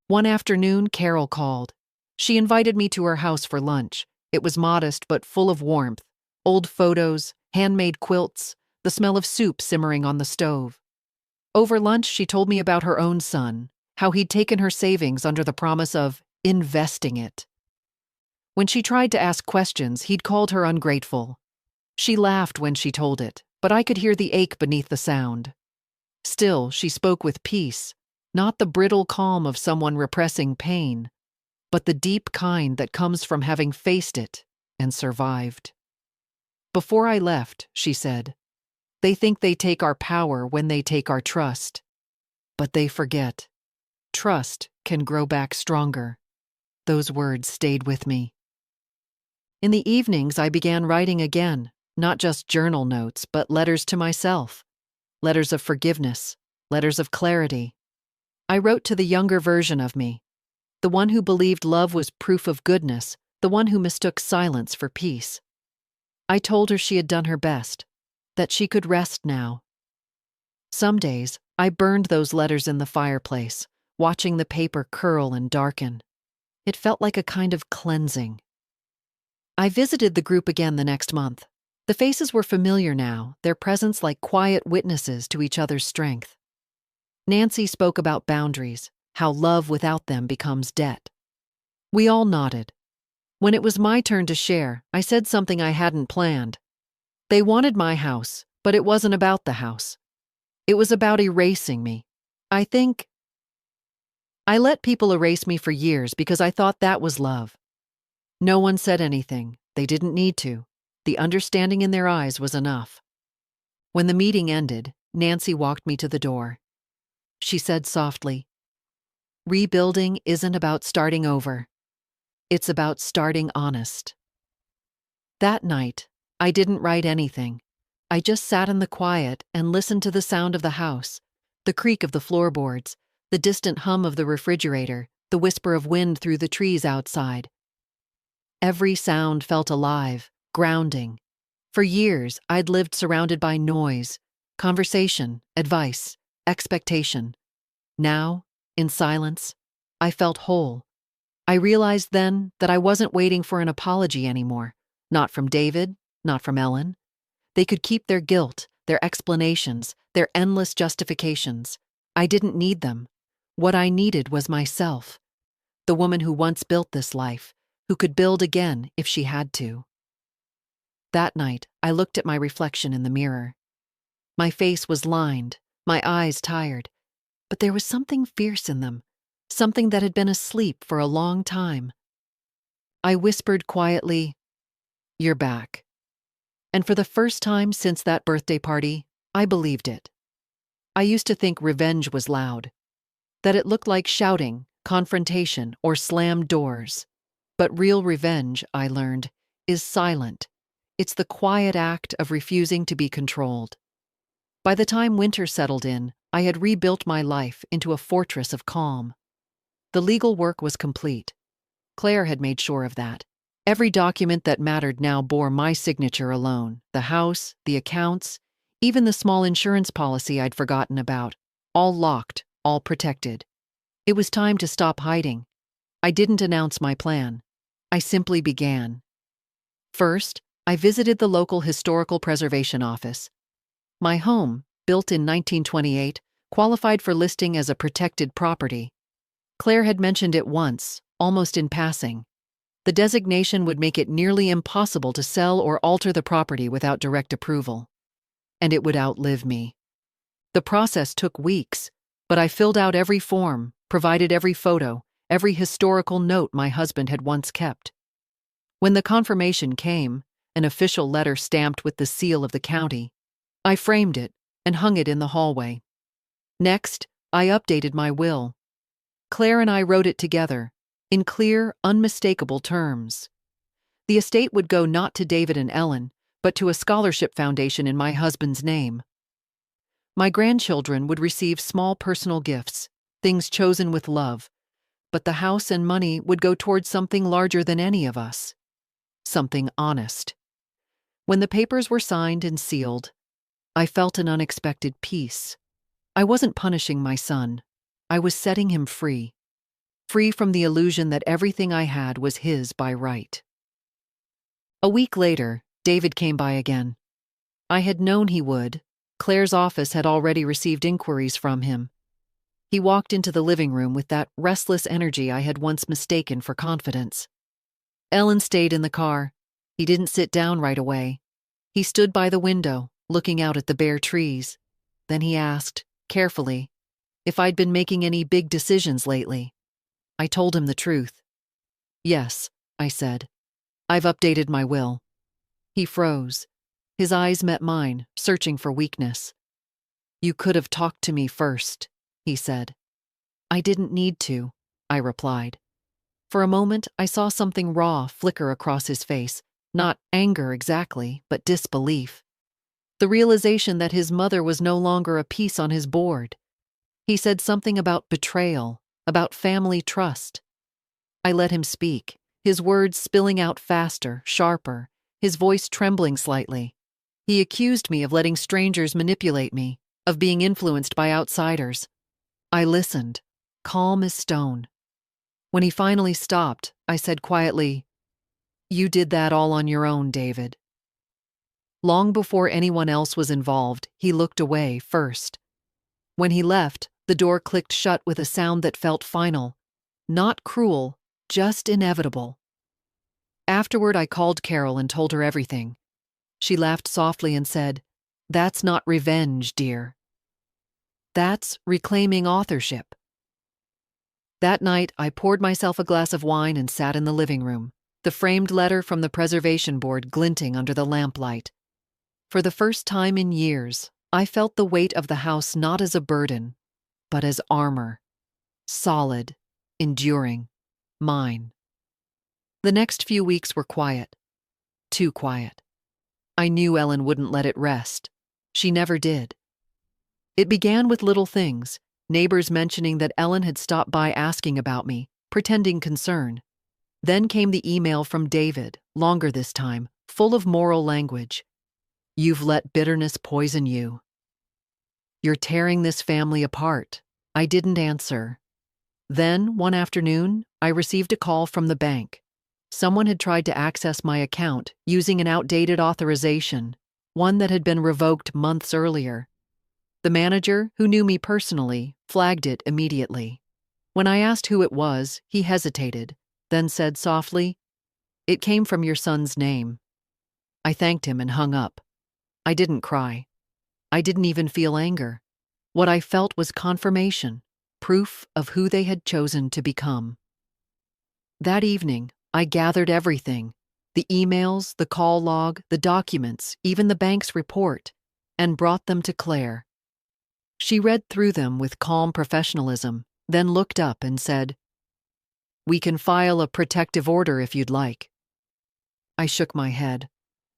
One afternoon, Carol called. She invited me to her house for lunch. It was modest but full of warmth. Old photos, handmade quilts, the smell of soup simmering on the stove. Over lunch, she told me about her own son, how he'd taken her savings under the promise of investing it. When she tried to ask questions, he'd called her ungrateful. She laughed when she told it, but I could hear the ache beneath the sound. Still, she spoke with peace, not the brittle calm of someone repressing pain, but the deep kind that comes from having faced it and survived. Before I left, she said, "They think they take our power when they take our trust. But they forget. Trust can grow back stronger." Those words stayed with me. In the evenings, I began writing again, not just journal notes, but letters to myself. Letters of forgiveness, letters of clarity. I wrote to the younger version of me, the one who believed love was proof of goodness, the one who mistook silence for peace. I told her she had done her best, that she could rest now. Some days, I burned those letters in the fireplace, watching the paper curl and darken. It felt like a kind of cleansing. I visited the group again the next month. The faces were familiar now, their presence like quiet witnesses to each other's strength. Nancy spoke about boundaries, how love without them becomes debt. We all nodded. When it was my turn to share, I said something I hadn't planned. They wanted my house, but it wasn't about the house. It was about erasing me. I think I let people erase me for years because I thought that was love. No one said anything. They didn't need to. The understanding in their eyes was enough. When the meeting ended, Nancy walked me to the door. She said softly, "Rebuilding isn't about starting over. It's about starting honest." That night, I didn't write anything. I just sat in the quiet and listened to the sound of the house, The creak of the floorboards, the distant hum of the refrigerator, the whisper of wind through the trees outside. Every sound felt alive, grounding. For years, I'd lived surrounded by noise, conversation, advice, expectation. Now, in silence, I felt whole. I realized then that I wasn't waiting for an apology anymore. Not from David, not from Ellen. They could keep their guilt, their explanations, their endless justifications. I didn't need them. What I needed was myself. The woman who once built this life, who could build again if she had to. That night, I looked at my reflection in the mirror. My face was lined, my eyes tired, but there was something fierce in them, something that had been asleep for a long time. I whispered quietly, "You're back." And for the first time since that birthday party, I believed it. I used to think revenge was loud, that it looked like shouting, confrontation, or slammed doors. But real revenge, I learned, is silent. It's the quiet act of refusing to be controlled. By the time winter settled in, I had rebuilt my life into a fortress of calm. The legal work was complete. Claire had made sure of that. Every document that mattered now bore my signature alone: the house, the accounts, even the small insurance policy I'd forgotten about. All locked, all protected. It was time to stop hiding. I didn't announce my plan. I simply began. First, I visited the local historical preservation office. My home, built in 1928, qualified for listing as a protected property. Claire had mentioned it once, almost in passing. The designation would make it nearly impossible to sell or alter the property without direct approval. And it would outlive me. The process took weeks, but I filled out every form, provided every photo, every historical note my husband had once kept. When the confirmation came, an official letter stamped with the seal of the county, I framed it and hung it in the hallway. Next, I updated my will. Claire and I wrote it together, in clear, unmistakable terms. The estate would go not to David and Ellen, but to a scholarship foundation in my husband's name. My grandchildren would receive small personal gifts, things chosen with love, but the house and money would go towards something larger than any of us. Something honest. When the papers were signed and sealed, I felt an unexpected peace. I wasn't punishing my son. I was setting him free. Free from the illusion that everything I had was his by right. A week later, David came by again. I had known he would. Claire's office had already received inquiries from him. He walked into the living room with that restless energy I had once mistaken for confidence. Ellen stayed in the car. He didn't sit down right away. He stood by the window, looking out at the bare trees. Then he asked, carefully, if I'd been making any big decisions lately. I told him the truth. "Yes," I said. "I've updated my will." He froze. His eyes met mine, searching for weakness. "You could have talked to me first," he said. "I didn't need to," I replied. For a moment, I saw something raw flicker across his face, not anger exactly, but disbelief. The realization that his mother was no longer a piece on his board. He said something about betrayal, about family trust. I let him speak, his words spilling out faster, sharper, his voice trembling slightly. He accused me of letting strangers manipulate me, of being influenced by outsiders. I listened, calm as stone. When he finally stopped, I said quietly, "You did that all on your own, David." Long before anyone else was involved, he looked away first. When he left, the door clicked shut with a sound that felt final. Not cruel, just inevitable. Afterward, I called Carol and told her everything. She laughed softly and said, "That's not revenge, dear. That's reclaiming authorship." That night, I poured myself a glass of wine and sat in the living room, the framed letter from the preservation board glinting under the lamplight. For the first time in years, I felt the weight of the house not as a burden, but as armor. Solid, enduring, mine. The next few weeks were quiet. Too quiet. I knew Ellen wouldn't let it rest. She never did. It began with little things, neighbors mentioning that Ellen had stopped by asking about me, pretending concern. Then came the email from David, longer this time, full of moral language. You've let bitterness poison you. You're tearing this family apart. I didn't answer. Then, one afternoon, I received a call from the bank. Someone had tried to access my account using an outdated authorization, one that had been revoked months earlier. The manager, who knew me personally, flagged it immediately. When I asked who it was, he hesitated, then said softly, "It came from your son's name." I thanked him and hung up. I didn't cry. I didn't even feel anger. What I felt was confirmation, proof of who they had chosen to become. That evening, I gathered everything, the emails, the call log, the documents, even the bank's report, and brought them to Claire. She read through them with calm professionalism, then looked up and said, "We can file a protective order if you'd like." I shook my head.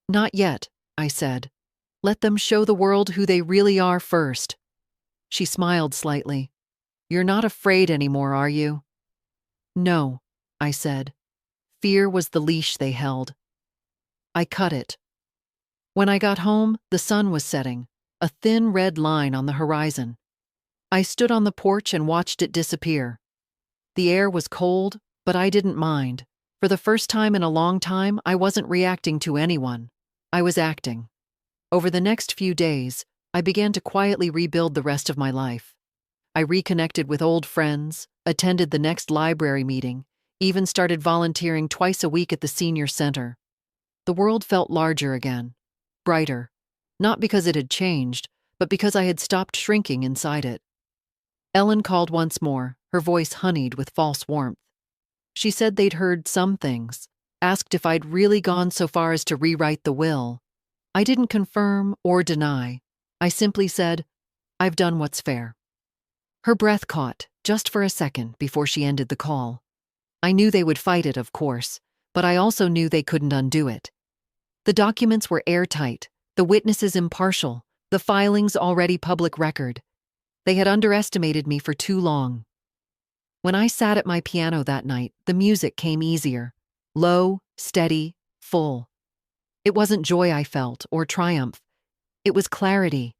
"Not yet," I said. "Let them show the world who they really are first." She smiled slightly. "You're not afraid anymore, are you?" "No," I said. Fear was the leash they held. I cut it. When I got home, the sun was setting, a thin red line on the horizon. I stood on the porch and watched it disappear. The air was cold, but I didn't mind. For the first time in a long time, I wasn't reacting to anyone. I was acting. Over the next few days, I began to quietly rebuild the rest of my life. I reconnected with old friends, attended the next library meeting, even started volunteering twice a week at the senior center. The world felt larger again, brighter, not because it had changed, but because I had stopped shrinking inside it. Ellen called once more, her voice honeyed with false warmth. She said they'd heard some things, asked if I'd really gone so far as to rewrite the will. I didn't confirm or deny. I simply said, "I've done what's fair." Her breath caught, just for a second, before she ended the call. I knew they would fight it, of course, but I also knew they couldn't undo it. The documents were airtight, the witnesses impartial, the filings already public record. They had underestimated me for too long. When I sat at my piano that night, the music came easier. Low, steady, full. It wasn't joy I felt, or triumph. It was clarity.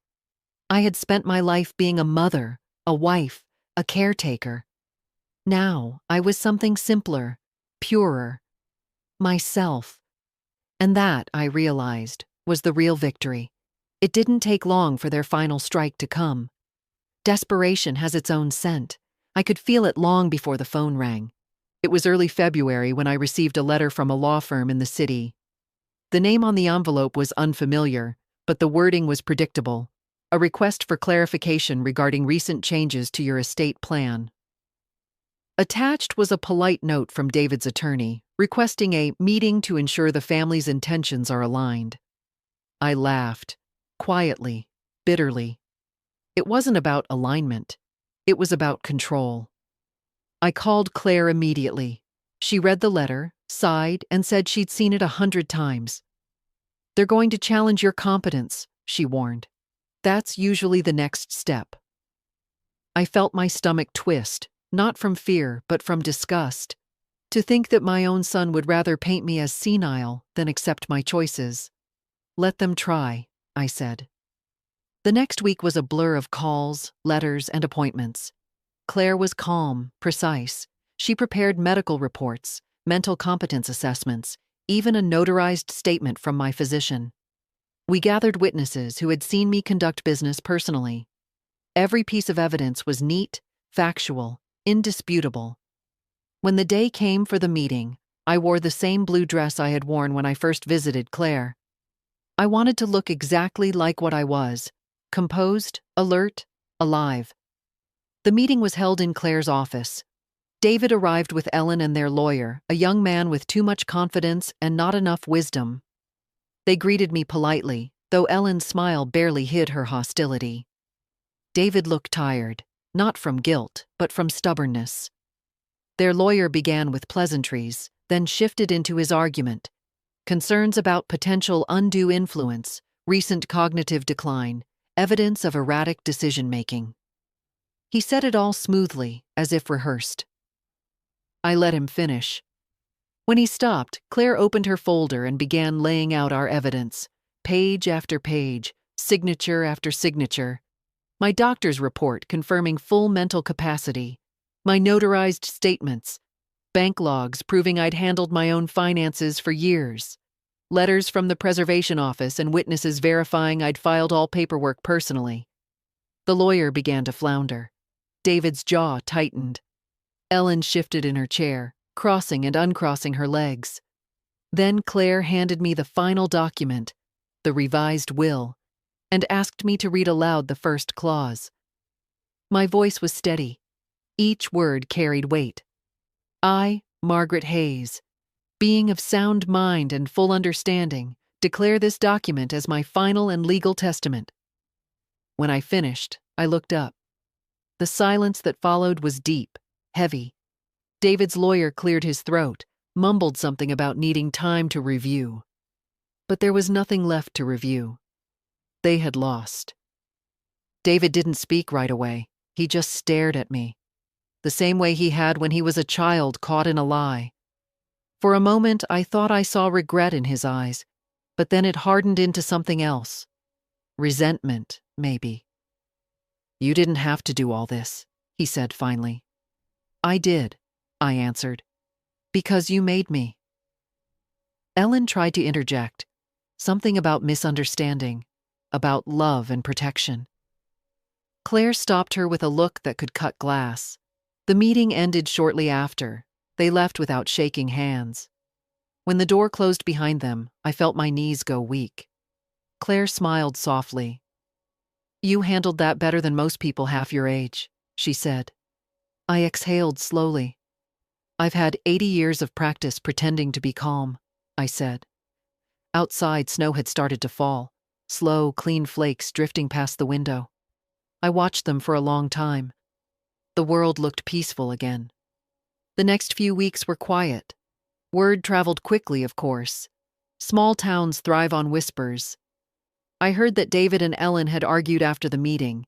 I had spent my life being a mother, a wife, a caretaker. Now I was something simpler, purer. Myself. And that, I realized, was the real victory. It didn't take long for their final strike to come. Desperation has its own scent. I could feel it long before the phone rang. It was early February when I received a letter from a law firm in the city. The name on the envelope was unfamiliar, but the wording was predictable. A request for clarification regarding recent changes to your estate plan. Attached was a polite note from David's attorney, requesting a meeting to ensure the family's intentions are aligned. I laughed, quietly, bitterly. It wasn't about alignment. It was about control. I called Claire immediately. She read the letter, sighed, and said she'd seen it 100 times. "They're going to challenge your competence," she warned. "That's usually the next step." I felt my stomach twist, not from fear, but from disgust. To think that my own son would rather paint me as senile than accept my choices. "Let them try," I said. The next week was a blur of calls, letters, and appointments. Claire was calm, precise. She prepared medical reports, mental competence assessments, even a notarized statement from my physician. We gathered witnesses who had seen me conduct business personally. Every piece of evidence was neat, factual, indisputable. When the day came for the meeting, I wore the same blue dress I had worn when I first visited Claire. I wanted to look exactly like what I was, composed, alert, alive. The meeting was held in Claire's office. David arrived with Ellen and their lawyer, a young man with too much confidence and not enough wisdom. They greeted me politely, though Ellen's smile barely hid her hostility. David looked tired, not from guilt, but from stubbornness. Their lawyer began with pleasantries, then shifted into his argument. Concerns about potential undue influence, recent cognitive decline, evidence of erratic decision-making. He said it all smoothly, as if rehearsed. I let him finish. When he stopped, Claire opened her folder and began laying out our evidence, page after page, signature after signature. My doctor's report confirming full mental capacity, my notarized statements, bank logs proving I'd handled my own finances for years, letters from the preservation office and witnesses verifying I'd filed all paperwork personally. The lawyer began to flounder. David's jaw tightened. Ellen shifted in her chair, crossing and uncrossing her legs. Then Claire handed me the final document, the revised will, and asked me to read aloud the first clause. My voice was steady. Each word carried weight. I, Margaret Hayes, being of sound mind and full understanding, declare this document as my final and legal testament. When I finished, I looked up. The silence that followed was deep, heavy. David's lawyer cleared his throat, mumbled something about needing time to review. But there was nothing left to review. They had lost. David didn't speak right away. He just stared at me, the same way he had when he was a child caught in a lie. For a moment, I thought I saw regret in his eyes, but then it hardened into something else. Resentment, maybe. You didn't have to do all this, he said finally. I did, I answered, because you made me. Ellen tried to interject, something about misunderstanding, about love and protection. Claire stopped her with a look that could cut glass. The meeting ended shortly after. They left without shaking hands. When the door closed behind them, I felt my knees go weak. Claire smiled softly. You handled that better than most people half your age, she said. I exhaled slowly. I've had 80 years of practice pretending to be calm, I said. Outside, snow had started to fall, slow, clean flakes drifting past the window. I watched them for a long time. The world looked peaceful again. The next few weeks were quiet. Word traveled quickly, of course. Small towns thrive on whispers. I heard that David and Ellen had argued after the meeting.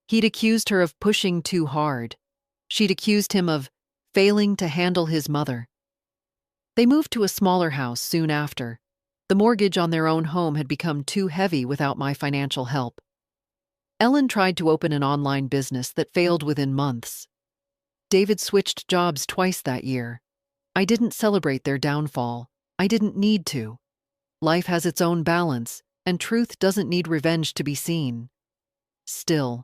He'd accused her of pushing too hard. She'd accused him of failing to handle his mother. They moved to a smaller house soon after. The mortgage on their own home had become too heavy without my financial help. Ellen tried to open an online business that failed within months. David switched jobs twice that year. I didn't celebrate their downfall. I didn't need to. Life has its own balance, and truth doesn't need revenge to be seen. Still,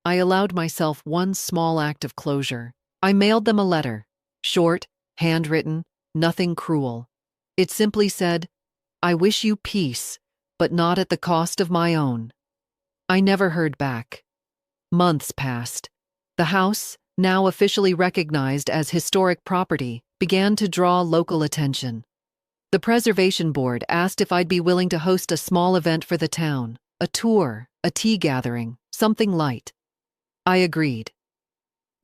I allowed myself one small act of closure. I mailed them a letter, short, handwritten, nothing cruel. It simply said, I wish you peace, but not at the cost of my own. I never heard back. Months passed. The house, now officially recognized as historic property, began to draw local attention. The Preservation Board asked if I'd be willing to host a small event for the town, a tour, a tea gathering, something light. I agreed.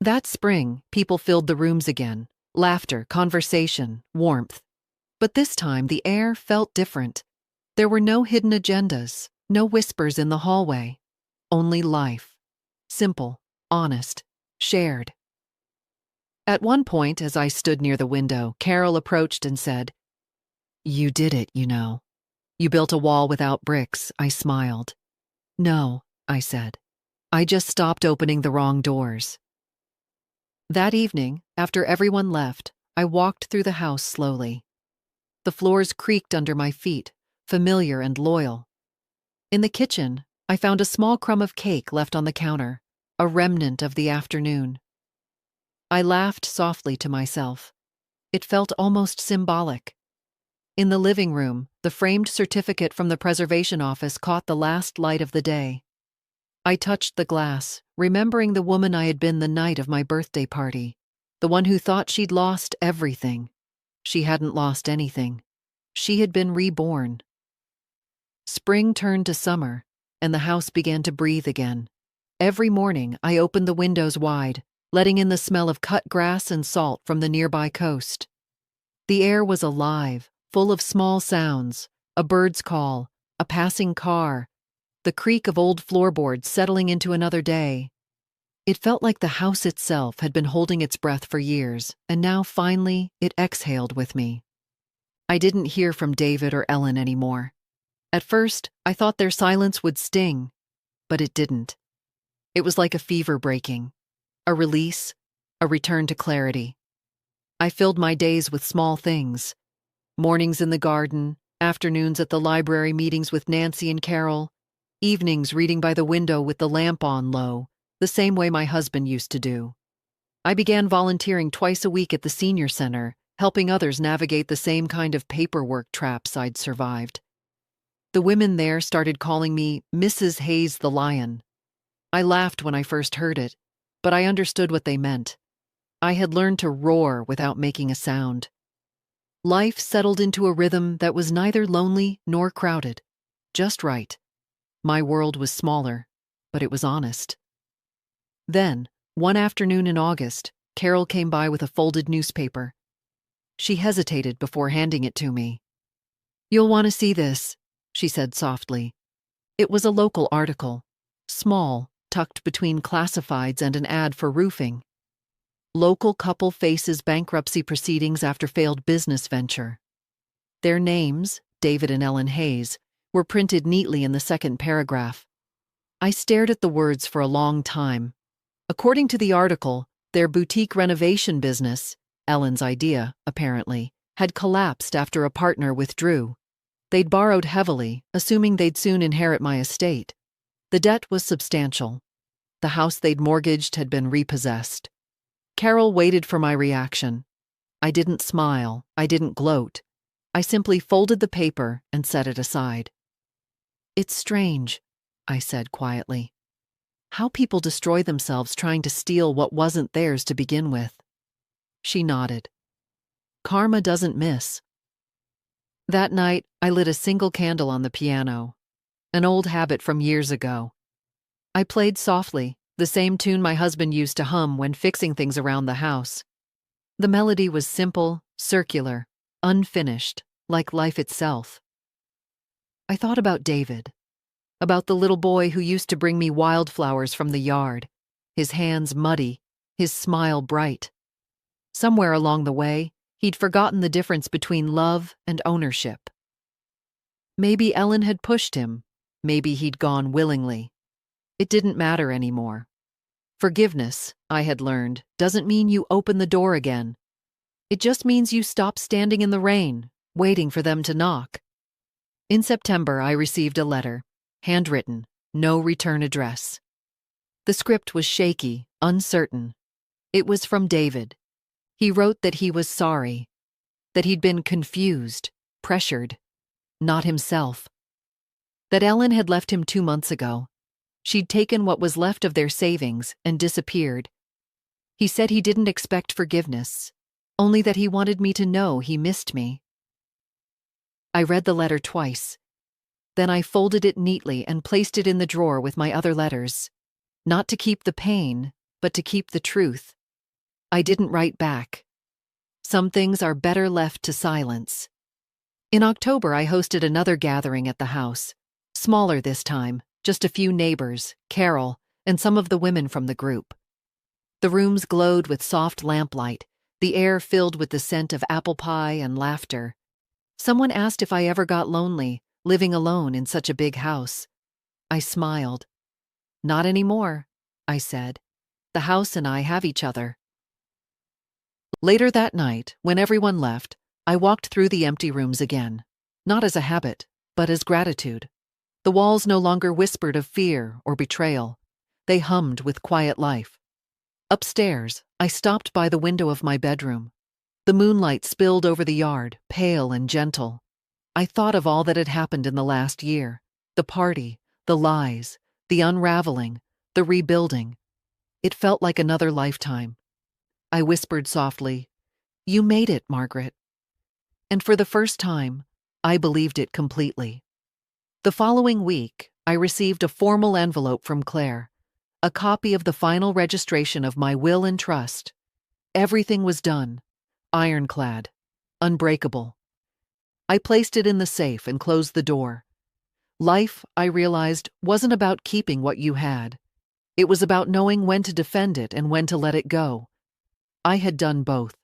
That spring, people filled the rooms again. Laughter, conversation, warmth. But this time, the air felt different. There were no hidden agendas, no whispers in the hallway. Only life. Simple, honest, shared. At one point, as I stood near the window, Carol approached and said, You did it, you know. You built a wall without bricks, I smiled. No, I said. I just stopped opening the wrong doors. That evening, after everyone left, I walked through the house slowly. The floors creaked under my feet, familiar and loyal. In the kitchen, I found a small crumb of cake left on the counter, a remnant of the afternoon. I laughed softly to myself. It felt almost symbolic. In the living room, the framed certificate from the preservation office caught the last light of the day. I touched the glass, remembering the woman I had been the night of my birthday party, the one who thought she'd lost everything. She hadn't lost anything. She had been reborn. Spring turned to summer, and the house began to breathe again. Every morning, I opened the windows wide, letting in the smell of cut grass and salt from the nearby coast. The air was alive, full of small sounds, a bird's call, a passing car, the creak of old floorboards settling into another day. It felt like the house itself had been holding its breath for years, and now finally it exhaled with me. I didn't hear from David or Ellen anymore. At first, I thought their silence would sting, but it didn't. It was like a fever breaking, a release, a return to clarity. I filled my days with small things: mornings in the garden, afternoons at the library meetings with Nancy and Carol, evenings reading by the window with the lamp on low, the same way my husband used to do. I began volunteering twice a week at the senior center, helping others navigate the same kind of paperwork traps I'd survived. The women there started calling me Mrs. Hayes the Lion. I laughed when I first heard it, but I understood what they meant. I had learned to roar without making a sound. Life settled into a rhythm that was neither lonely nor crowded, just right. My world was smaller, but it was honest. Then, one afternoon in August, Carol came by with a folded newspaper. She hesitated before handing it to me. "You'll want to see this," she said softly. It was a local article, small, tucked between classifieds and an ad for roofing. Local couple faces bankruptcy proceedings after failed business venture. Their names, David and Ellen Hayes, were printed neatly in the second paragraph. I stared at the words for a long time. According to the article, their boutique renovation business, Ellen's idea, apparently, had collapsed after a partner withdrew. They'd borrowed heavily, assuming they'd soon inherit my estate. The debt was substantial. The house they'd mortgaged had been repossessed. Carol waited for my reaction. I didn't smile. I didn't gloat. I simply folded the paper and set it aside. "It's strange," I said quietly, "how people destroy themselves trying to steal what wasn't theirs to begin with." She nodded. "Karma doesn't miss." That night, I lit a single candle on the piano, an old habit from years ago. I played softly, the same tune my husband used to hum when fixing things around the house. The melody was simple, circular, unfinished, like life itself. I thought about David, about the little boy who used to bring me wildflowers from the yard, his hands muddy, his smile bright. Somewhere along the way, he'd forgotten the difference between love and ownership. Maybe Ellen had pushed him, maybe he'd gone willingly. It didn't matter anymore. Forgiveness, I had learned, doesn't mean you open the door again. It just means you stop standing in the rain, waiting for them to knock. In September, I received a letter, handwritten, no return address. The script was shaky, uncertain. It was from David. He wrote that he was sorry, that he'd been confused, pressured, not himself. That Ellen had left him 2 months ago. She'd taken what was left of their savings and disappeared. He said he didn't expect forgiveness, only that he wanted me to know he missed me. I read the letter twice. Then I folded it neatly and placed it in the drawer with my other letters. Not to keep the pain, but to keep the truth. I didn't write back. Some things are better left to silence. In October, I hosted another gathering at the house. Smaller this time, just a few neighbors, Carol, and some of the women from the group. The rooms glowed with soft lamplight, the air filled with the scent of apple pie and laughter. Someone asked if I ever got lonely, living alone in such a big house. I smiled. "Not anymore," I said. "The house and I have each other." Later that night, when everyone left, I walked through the empty rooms again, not as a habit, but as gratitude. The walls no longer whispered of fear or betrayal. They hummed with quiet life. Upstairs, I stopped by the window of my bedroom. The moonlight spilled over the yard, pale and gentle. I thought of all that had happened in the last year: the party, the lies, the unraveling, the rebuilding. It felt like another lifetime. I whispered softly, "You made it, Margaret." And for the first time, I believed it completely. The following week, I received a formal envelope from Claire, a copy of the final registration of my will and trust. Everything was done, ironclad, unbreakable. I placed it in the safe and closed the door. Life, I realized, wasn't about keeping what you had. It was about knowing when to defend it and when to let it go. I had done both.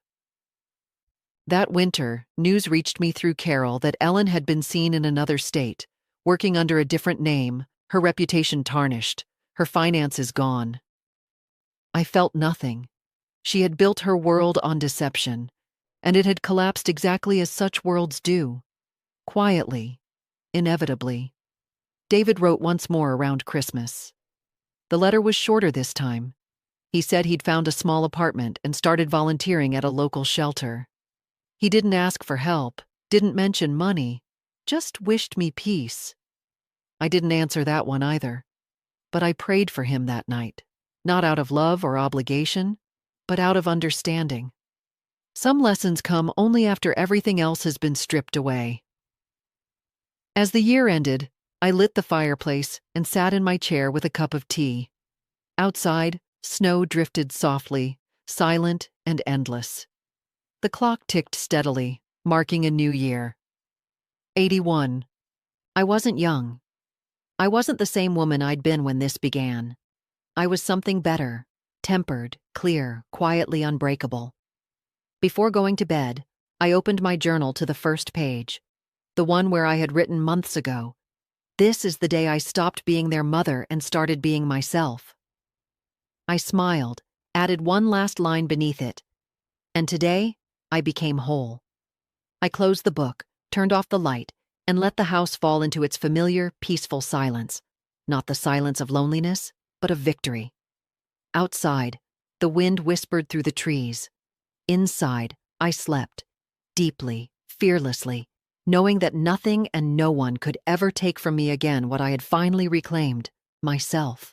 That winter, news reached me through Carol that Ellen had been seen in another state, working under a different name, her reputation tarnished, her finances gone. I felt nothing. She had built her world on deception, and it had collapsed exactly as such worlds do. Quietly, inevitably. David wrote once more around Christmas. The letter was shorter this time. He said he'd found a small apartment and started volunteering at a local shelter. He didn't ask for help, didn't mention money, just wished me peace. I didn't answer that one either, but I prayed for him that night, not out of love or obligation, but out of understanding. Some lessons come only after everything else has been stripped away. As the year ended, I lit the fireplace and sat in my chair with a cup of tea. Outside, snow drifted softly, silent and endless. The clock ticked steadily, marking a new year. 81. I wasn't young. I wasn't the same woman I'd been when this began. I was something better, tempered, clear, quietly unbreakable. Before going to bed, I opened my journal to the first page, the one where I had written months ago, "This is the day I stopped being their mother and started being myself." I smiled, added one last line beneath it, and today, I became whole. I closed the book, turned off the light, and let the house fall into its familiar, peaceful silence. Not the silence of loneliness, but of victory. Outside, the wind whispered through the trees. Inside, I slept, deeply, fearlessly, knowing that nothing and no one could ever take from me again what I had finally reclaimed, myself.